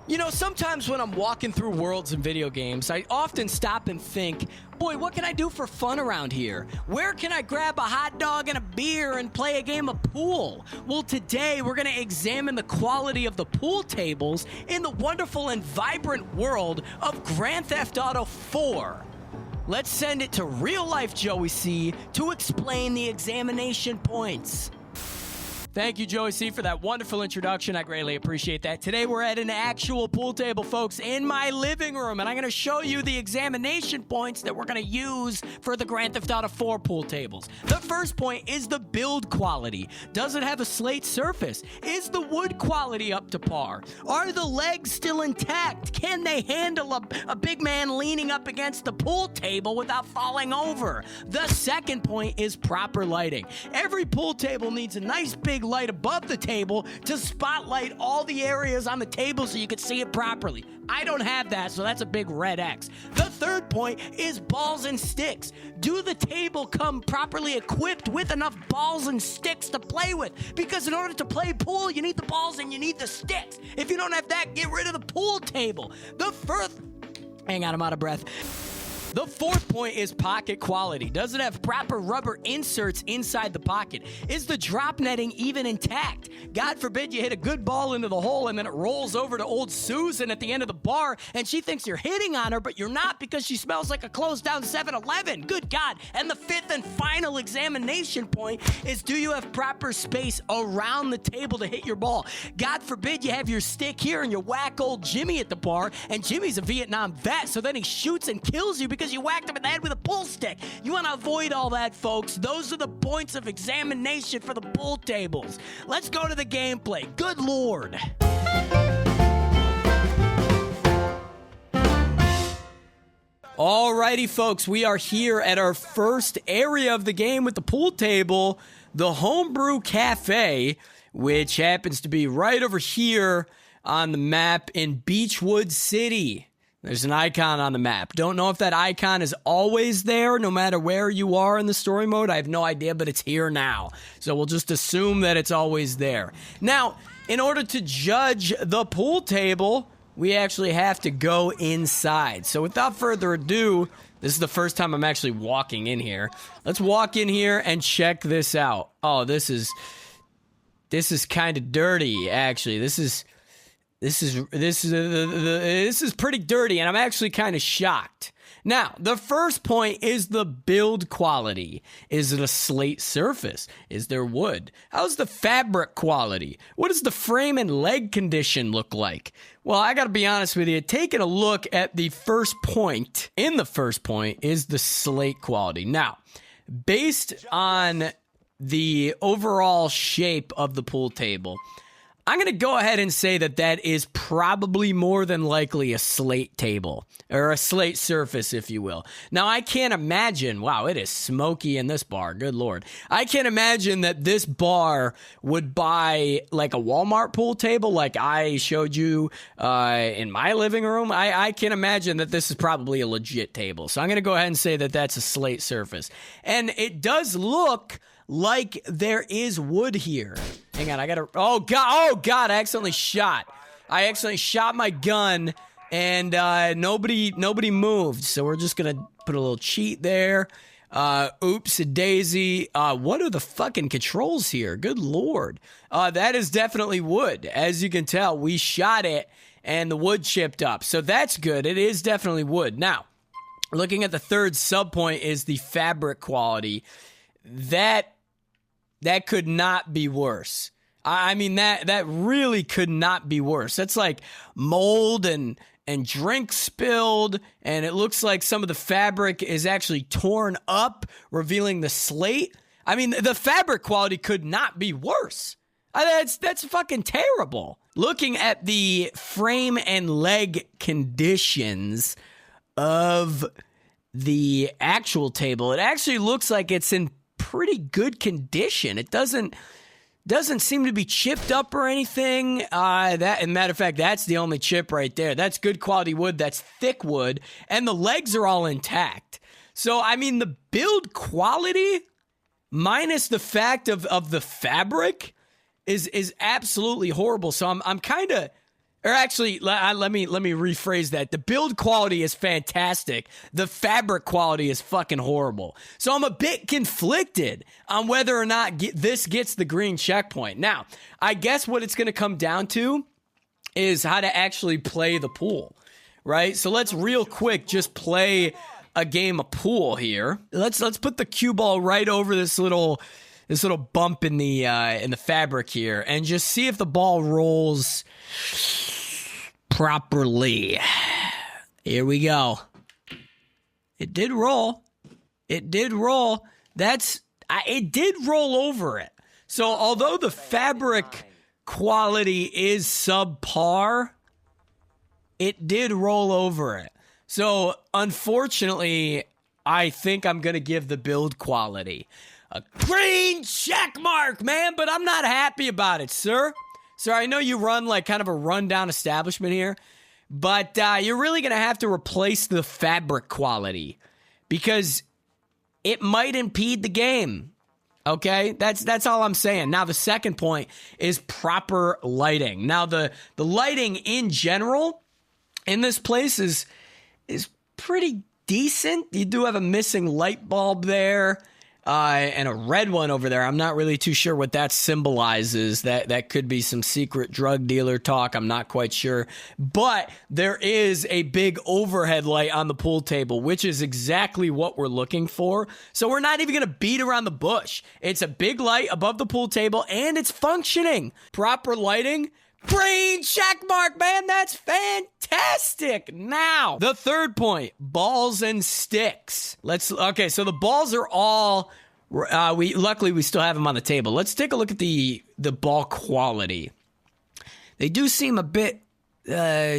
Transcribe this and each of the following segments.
You know, sometimes when I'm walking through worlds in video games, I often stop and think, boy, what can I do for fun around here? Where can I grab a hot dog and a beer and play a game of pool? Well, today we're going to examine the quality of the pool tables in the wonderful and vibrant world of Grand Theft Auto 4. Let's send it to real-life Joey C to explain the examination points. Thank you, Joey C, for that wonderful introduction. I greatly appreciate that. Today, we're at an actual pool table, folks, in my living room, and I'm going to show you the examination points that we're going to use for the Grand Theft Auto 4 pool tables. The first point is the build quality. Does it have a slate surface? Is the wood quality up to par? Are the legs still intact? Can they handle a big man leaning up against the pool table without falling over? The second point is proper lighting. Every pool table needs a nice big light above the table to spotlight all the areas on the table so you can see it properly. I don't have that, so that's a big red X. The third point is balls and sticks. Do the table come properly equipped with enough balls and sticks to play with? Because in order to play pool, you need the balls and you need the sticks. If you don't have that, get rid of the pool table. Hang on, I'm out of breath. The fourth point is pocket quality. Does it have proper rubber inserts inside the pocket? Is the drop netting even intact? God forbid you hit a good ball into the hole and then it rolls over to old Susan at the end of the bar and she thinks you're hitting on her, but you're not because she smells like a closed down 7-Eleven. Good God. And the fifth and final examination point is, do you have proper space around the table to hit your ball? God forbid you have your stick here and you whack old Jimmy at the bar, and Jimmy's a Vietnam vet, so then he shoots and kills you because you whacked him in the head with a pool stick. You want to avoid all that, folks. Those are the points of examination for the pool tables. Let's go to the gameplay. Good Lord. Alrighty, folks, we are here at our first area of the game with the pool table, the Homebrew Cafe, which happens to be right over here on the map in Beechwood City. There's an icon on the map. Don't know if that icon is always there, no matter where you are in the story mode. I have no idea, but it's here now. So we'll just assume that it's always there. Now, in order to judge the pool table, we actually have to go inside. So without further ado, this is the first time I'm actually walking in here. Let's walk in here and check this out. Oh, this is kind of dirty, actually. This is pretty dirty, and I'm actually kind of shocked. Now, the first point is the build quality. Is it a slate surface? Is there wood? How's the fabric quality? What does the frame and leg condition look like? Well, I gotta be honest with you, taking a look at the first point, is the slate quality. Now, based on the overall shape of the pool table, I'm going to go ahead and say that that is probably more than likely a slate table, or a slate surface, if you will. Now, I can't imagine, wow, it is smoky in this bar, good Lord. I can't imagine that this bar would buy like a Walmart pool table like I showed you in my living room. I can't imagine that this is probably a legit table. So I'm going to go ahead and say that that's a slate surface. And it does look like there is wood here. Hang on, I gotta, oh God, I accidentally shot my gun, and nobody moved, so we're just gonna put a little cheat there. Oops-a-daisy. What are the fucking controls here? Good Lord. That is definitely wood. As you can tell, we shot it, and the wood chipped up, so that's good. It is definitely wood. Now, looking at the third sub-point is the fabric quality. That could not be worse. I mean, that really could not be worse. That's like mold and drink spilled, and it looks like some of the fabric is actually torn up, revealing the slate. I mean, the fabric quality could not be worse. That's fucking terrible. Looking at the frame and leg conditions of the actual table, it actually looks like it's in pretty good condition. It doesn't seem to be chipped up or anything. As a matter of fact, that's the only chip right there. That's good quality wood. That's thick wood, and the legs are all intact. So I mean, the build quality minus the fact of the fabric is absolutely horrible. So I'm kind of Or actually, let me rephrase that. The build quality is fantastic. The fabric quality is fucking horrible. So I'm a bit conflicted on whether or not this gets the green checkpoint. Now, I guess what it's going to come down to is how to actually play the pool, right? So let's real quick just play a game of pool here. Let's put the cue ball right over this little bump in the fabric here, and just see if the ball rolls properly. Here we go. It did roll. It did roll. It did roll over it. So although the fabric quality is subpar, it did roll over it. So unfortunately, I think I'm going to give the build quality a green check mark, man, but I'm not happy about it, sir. Sir, I know you run like kind of a rundown establishment here, but you're really going to have to replace the fabric quality because it might impede the game. Okay, that's all I'm saying. Now, the second point is proper lighting. Now, the lighting in general in this place is pretty decent. You do have a missing light bulb there. And a red one over there. I'm not really too sure what that symbolizes. That could be some secret drug dealer talk. I'm not quite sure. But there is a big overhead light on the pool table, which is exactly what we're looking for. So we're not even going to beat around the bush. It's a big light above the pool table, and it's functioning. Proper lighting. Green check mark, man. That's fantastic. Now, the third point, balls and sticks. Okay, so the balls are all, luckily we still have them on the table. Let's take a look at the ball quality. They do seem a bit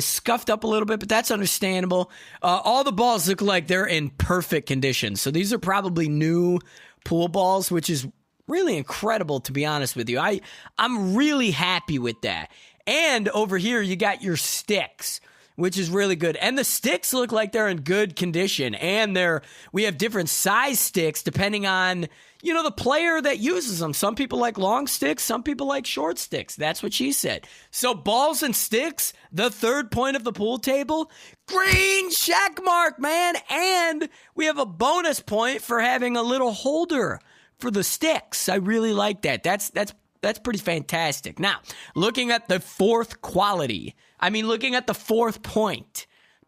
scuffed up a little bit, but that's understandable. All the balls look like they're in perfect condition. So these are probably new pool balls, which is really incredible, to be honest with you. I'm really happy with that. And over here, you got your sticks, which is really good. And the sticks look like they're in good condition. And we have different size sticks depending on, the player that uses them. Some people like long sticks. Some people like short sticks. That's what she said. So balls and sticks, the third point of the pool table, green check mark, man. And we have a bonus point for having a little holder for the sticks. I really like that. That's pretty fantastic. Now, looking at the fourth point,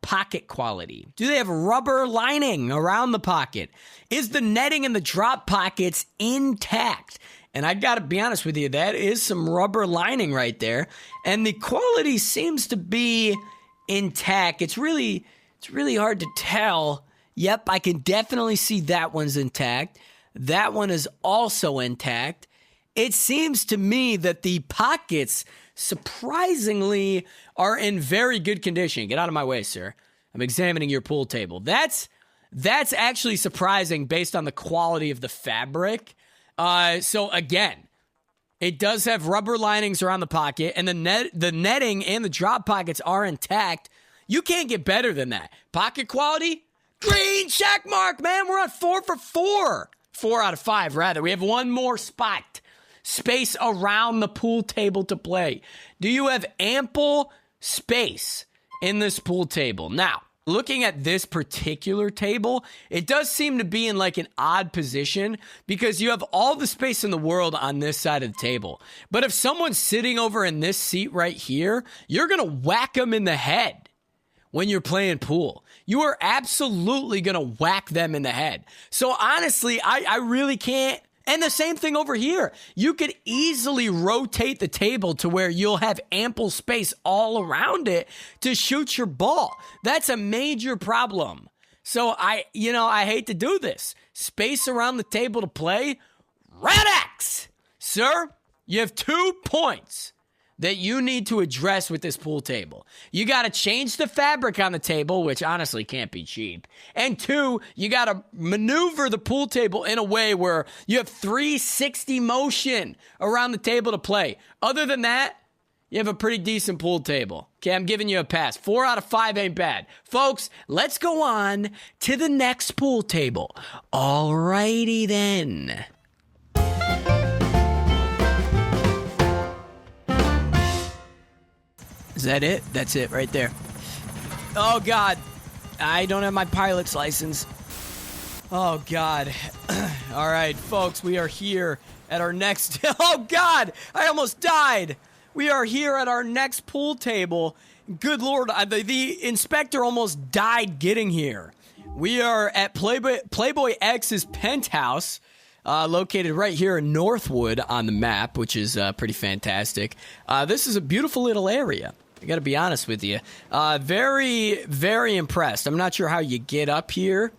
pocket quality. Do they have rubber lining around the pocket? Is the netting in the drop pockets intact? And I gotta be honest with you, that is some rubber lining right there. And the quality seems to be intact. It's really hard to tell. Yep, I can definitely see that one's intact. That one is also intact. It seems to me that the pockets, surprisingly, are in very good condition. Get out of my way, sir. I'm examining your pool table. That's actually surprising based on the quality of the fabric. So again, it does have rubber linings around the pocket, and the netting and the drop pockets are intact. You can't get better than that. Pocket quality, green check mark, man. We're on 4 for 4. 4 out of 5, rather. We have one more space around the pool table to play. Do you have ample space in this pool table? Now, looking at this particular table, it does seem to be in like an odd position because you have all the space in the world on this side of the table. But if someone's sitting over in this seat right here, you're going to whack them in the head when you're playing pool. You are absolutely going to whack them in the head. So honestly, I really can't. And the same thing over here. You could easily rotate the table to where you'll have ample space all around it to shoot your ball. That's a major problem. So I hate to do this. Space around the table to play. Red X! Sir, you have 2 points that you need to address with this pool table. You got to change the fabric on the table, which honestly can't be cheap. And 2, you got to maneuver the pool table in a way where you have 360 motion around the table to play. Other than that, you have a pretty decent pool table. Okay, I'm giving you a pass. 4 out of 5 ain't bad. Folks, let's go on to the next pool table. Alrighty then. Is that it? That's it right there. Oh, God. I don't have my pilot's license. Oh, God. All right, folks, we are here at our next... Oh, God, I almost died. We are here at our next pool table. Good Lord, the inspector almost died getting here. We are at Playboy X's penthouse, located right here in Northwood on the map, which is pretty fantastic. This is a beautiful little area. I got to be honest with you. Very, very impressed. I'm not sure how you get up here,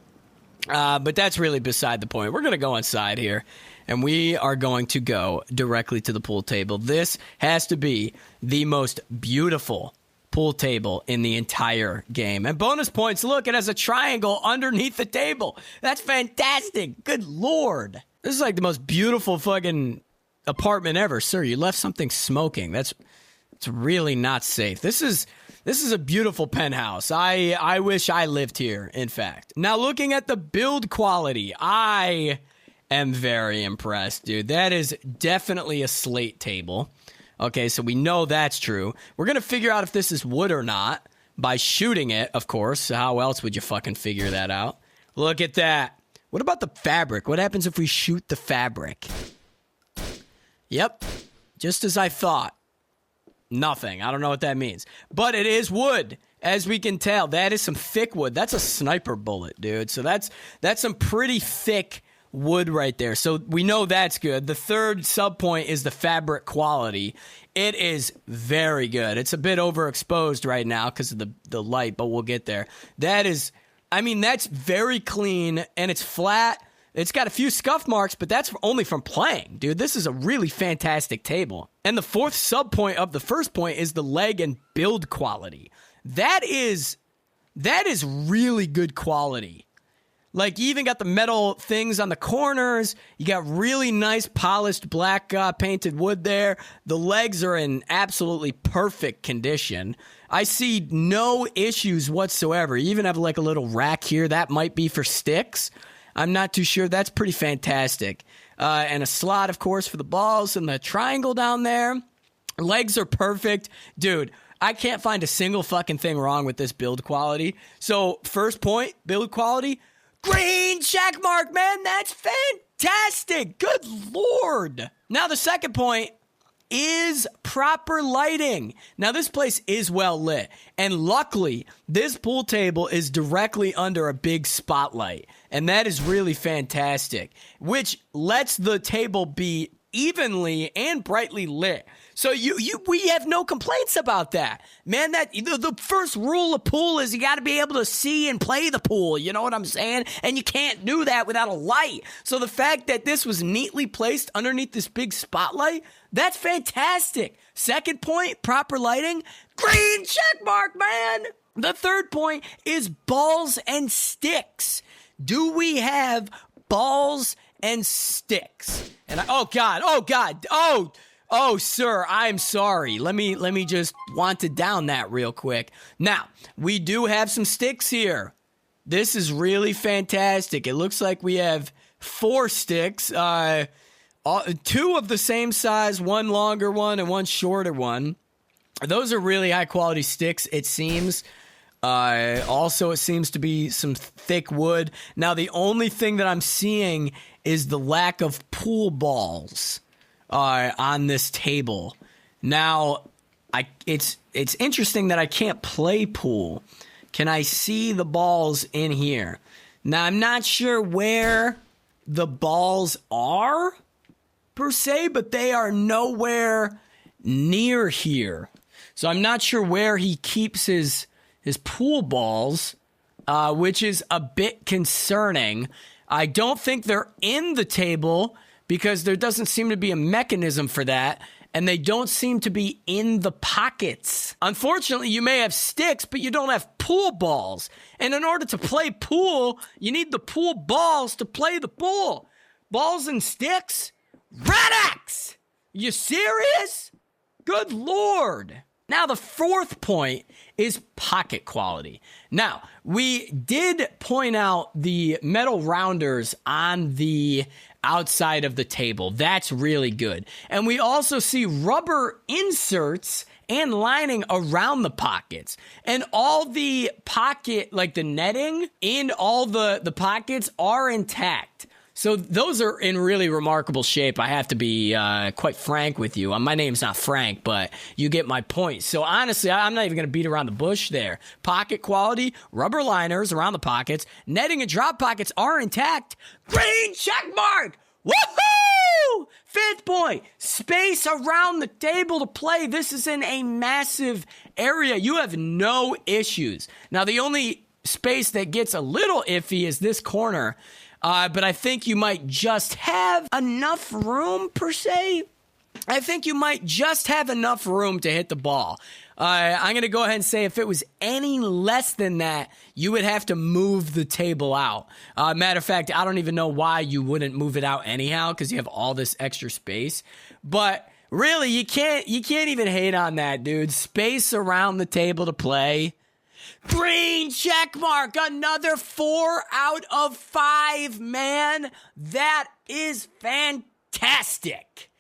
but that's really beside the point. We're going to go inside here, and we are going to go directly to the pool table. This has to be the most beautiful pool table in the entire game. And bonus points, look, it has a triangle underneath the table. That's fantastic. Good Lord. This is like the most beautiful fucking apartment ever. Sir, you left something smoking. That's really not safe. This is a beautiful penthouse. I wish I lived here, in fact. Now, looking at the build quality, I am very impressed, dude. That is definitely a slate table. Okay, so we know that's true. We're going to figure out if this is wood or not by shooting it, of course. How else would you fucking figure that out? Look at that. What about the fabric? What happens if we shoot the fabric? Yep, just as I thought. Nothing. I don't know what that means. But it is wood, as we can tell. That is some thick wood. That's a sniper bullet, dude. So that's some pretty thick wood right there. So we know that's good. The third sub point is the fabric quality. It is very good. It's a bit overexposed right now because of the light, but we'll get there. That's very clean, and it's flat. It's got a few scuff marks, but that's only from playing, dude. This is a really fantastic table. And the fourth sub point of the first point is the leg and build quality. That is really good quality. Like, you even got the metal things on the corners. You got really nice polished black painted wood there. The legs are in absolutely perfect condition. I see no issues whatsoever. You even have like a little rack here. That might be for sticks. I'm not too sure. That's pretty fantastic. And a slot, of course, for the balls and the triangle down there. Legs are perfect. Dude, I can't find a single fucking thing wrong with this build quality. So, first point, build quality. Green check mark, man. That's fantastic. Good Lord. Now, the second point is proper lighting. Now, this place is well lit. And luckily, this pool table is directly under a big spotlight. And that is really fantastic, which lets the table be evenly and brightly lit. So we have no complaints about that. Man, that the first rule of pool is you got to be able to see and play the pool. You know what I'm saying? And you can't do that without a light. So the fact that this was neatly placed underneath this big spotlight, that's fantastic. Second point, proper lighting. Green check mark, man. The third point is balls and sticks. Do we have balls and sticks? And Oh, sir, I'm sorry. Let me just want it down that real quick. Now, we do have some sticks here. This is really fantastic. It looks like we have 4 sticks, 2 of the same size, one longer one and one shorter one. Those are really high quality sticks, it seems. Also, it seems to be some thick wood. Now, the only thing that I'm seeing is the lack of pool balls on this table. Now, it's interesting that I can't play pool. Can I see the balls in here? Now, I'm not sure where the balls are, per se, but they are nowhere near here. So I'm not sure where he keeps his pool balls, which is a bit concerning. I don't think they're in the table because there doesn't seem to be a mechanism for that, and they don't seem to be in the pockets. Unfortunately, you may have sticks, but you don't have pool balls. And in order to play pool, you need the pool balls to play the pool. Balls and sticks? Red X! You serious? Good Lord. Now, the fourth point is pocket quality. Now, we did point out the metal rounders on the outside of the table. That's really good. And we also see rubber inserts and lining around the pockets. And all the pocket, like the netting in all the pockets are intact. So those are in really remarkable shape. I have to be quite frank with you. My name's not Frank, but you get my point. So honestly, I'm not even going to beat around the bush there. Pocket quality, rubber liners around the pockets, netting and drop pockets are intact. Green check mark! Woohoo! 5th point, space around the table to play. This is in a massive area. You have no issues. Now, the only space that gets a little iffy is this corner. But I think you might just have enough room, per se. I think you might just have enough room to hit the ball. I'm going to go ahead and say if it was any less than that, you would have to move the table out. Matter of fact, I don't even know why you wouldn't move it out anyhow, because you have all this extra space. But really, you can't even hate on that, dude. Space around the table to play. Green check mark, another 4 out of 5, man. That is fantastic.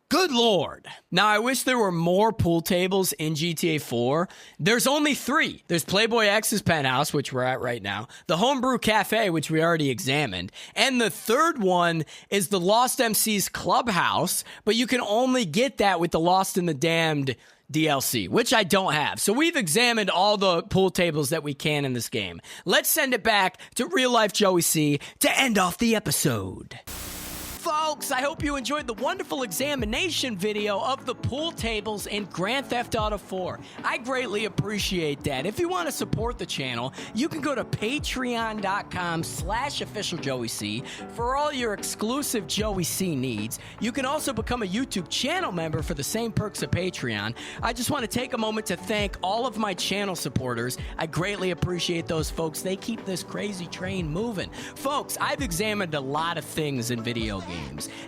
Good Lord. Now, I wish there were more pool tables in GTA 4. There's only 3. There's Playboy X's penthouse, which we're at right now, the Homebrew Cafe, which we already examined, and the third one is the Lost MC's Clubhouse, but you can only get that with the Lost in the Damned DLC, which I don't have. So we've examined all the pool tables that we can in this game. Let's send it back to Real Life Joey C to end off the episode. Folks, I hope you enjoyed the wonderful examination video of the pool tables in Grand Theft Auto 4. I greatly appreciate that. If you want to support the channel, you can go to patreon.com/officialjoeyc for all your exclusive Joey C needs. You can also become a YouTube channel member for the same perks of Patreon. I just want to take a moment to thank all of my channel supporters. I greatly appreciate those folks. They keep this crazy train moving. Folks, I've examined a lot of things in video games.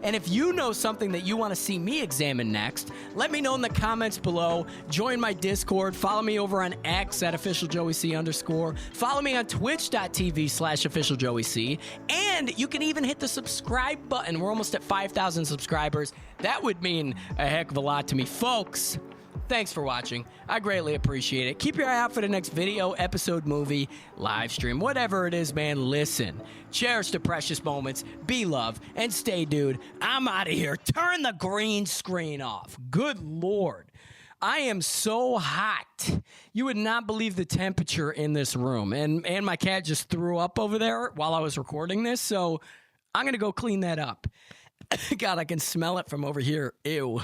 And if you know something that you want to see me examine next, let me know in the comments below. Join my Discord. Follow me over on X at officialjoeyc_. Follow me on twitch.tv/officialjoeyc. And you can even hit the subscribe button. We're almost at 5,000 subscribers. That would mean a heck of a lot to me. Folks, thanks for watching. I greatly appreciate it. Keep your eye out for the next video, episode, movie, live stream, whatever it is, man. Listen, cherish the precious moments, be love, and stay, dude. I'm out of here. Turn the green screen off. Good Lord. I am so hot. You would not believe the temperature in this room. And my cat just threw up over there while I was recording this, so I'm going to go clean that up. God, I can smell it from over here. Ew.